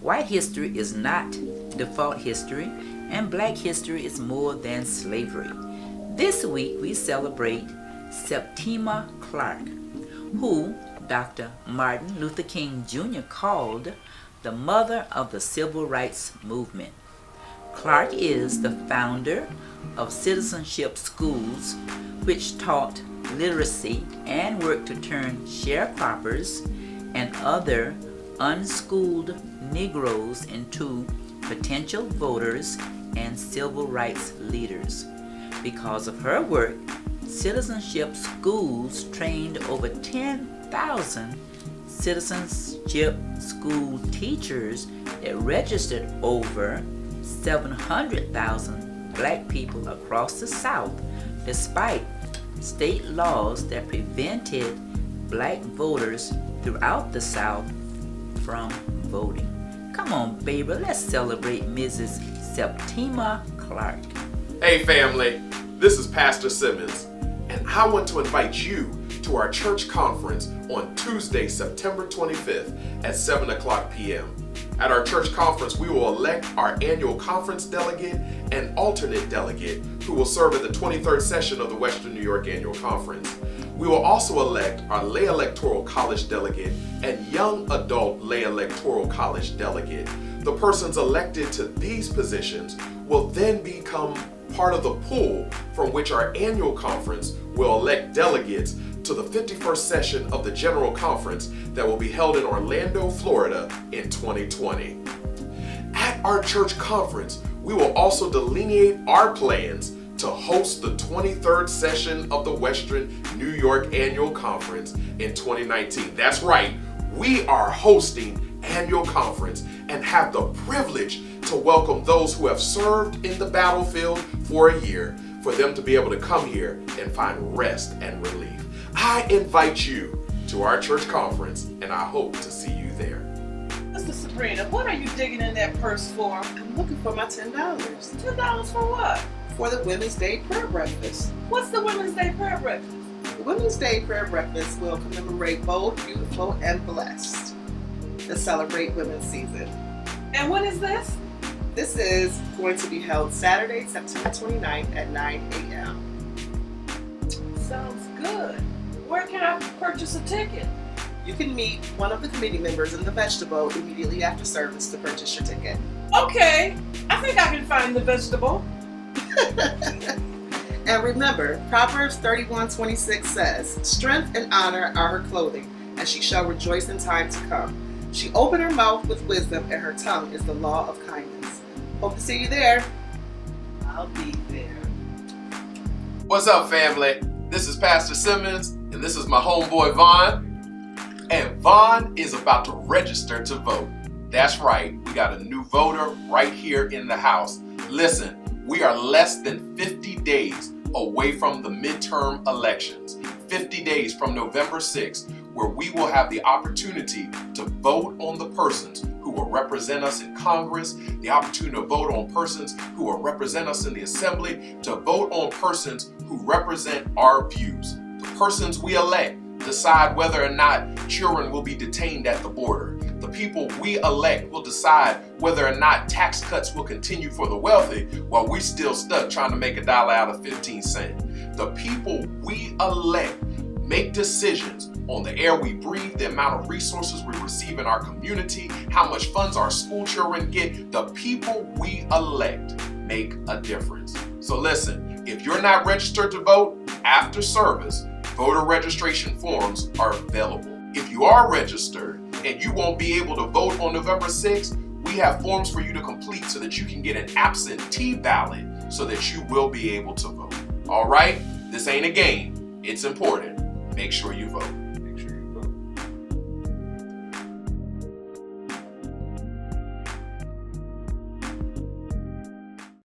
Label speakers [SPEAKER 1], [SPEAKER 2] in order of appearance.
[SPEAKER 1] White history is not default history, and black history is more than slavery. This week we celebrate Septima Clark, who Dr. Martin Luther King Jr. called the mother of the civil rights movement. Clark is the founder of citizenship schools, which taught literacy and worked to turn sharecroppers and other unschooled Negroes into potential voters and civil rights leaders. Because of her work, citizenship schools trained over 10,000 citizenship school teachers that registered over 700,000 black people across the South, despite state laws that prevented black voters throughout the South from voting. Come on, baby, let's celebrate Mrs. Septima Clark.
[SPEAKER 2] Hey family, this is Pastor Simmons, and I want to invite you to our church conference on Tuesday, September 25th at 7 o'clock p.m. At our church conference, we will elect our annual conference delegate and alternate delegate who will serve at the 23rd session of the Western New York Annual Conference. We will also elect our lay electoral college delegate and young adult lay electoral college delegate. The persons elected to these positions will then become part of the pool from which our annual conference will elect delegates to the 51st session of the General Conference that will be held in Orlando, Florida in 2020. At our church conference, we will also delineate our plans to host the 23rd session of the Western New York Annual Conference in 2019. That's right, we are hosting annual conference and have the privilege to welcome those who have served in the battlefield for a year, for them to be able to come here and find rest and relief. I invite you to our church conference, and I hope to see you there.
[SPEAKER 3] Sister Sabrina, what are you digging in that purse for?
[SPEAKER 4] I'm looking for my $10.
[SPEAKER 3] $10 for what?
[SPEAKER 4] For the Women's Day Prayer Breakfast.
[SPEAKER 3] What's the Women's Day Prayer Breakfast?
[SPEAKER 4] The Women's Day Prayer Breakfast will commemorate Bold, Beautiful, and Blessed to celebrate Women's Season.
[SPEAKER 3] And when is this?
[SPEAKER 4] This is going to be held Saturday, September 29th at 9 a.m.
[SPEAKER 3] Sounds good. Where can I purchase a ticket?
[SPEAKER 4] You can meet one of the committee members in the vegetable immediately after service to purchase your ticket.
[SPEAKER 3] Okay, I think I can find the vegetable.
[SPEAKER 4] And remember, Proverbs 31:26 says, "Strength and honor are her clothing, and she shall rejoice in time to come. She opened her mouth with wisdom, and her tongue is the law of kindness." Hope to see you there.
[SPEAKER 3] I'll be there.
[SPEAKER 2] What's up, family? This is Pastor Simmons, and this is my homeboy Vaughn. And Vaughn is about to register to vote. That's right, we got a new voter right here in the house. Listen, we are less than 50 days away from the midterm elections. 50 days from November 6th, where we will have the opportunity to vote on the persons who will represent us in Congress, the opportunity to vote on persons who will represent us in the Assembly, to vote on persons who represent our views. The persons we elect decide whether or not children will be detained at the border. The people we elect will decide whether or not tax cuts will continue for the wealthy while we're still stuck trying to make $1 out of 15 cents. The people we elect make decisions on the air we breathe, the amount of resources we receive in our community, how much funds our school children get. The people we elect make a difference. So listen, if you're not registered to vote after service, voter registration forms are available. If you are registered and you won't be able to vote on November 6th, we have forms for you to complete so that you can get an absentee ballot so that you will be able to vote. All right? This ain't a game. It's important. Make sure you vote.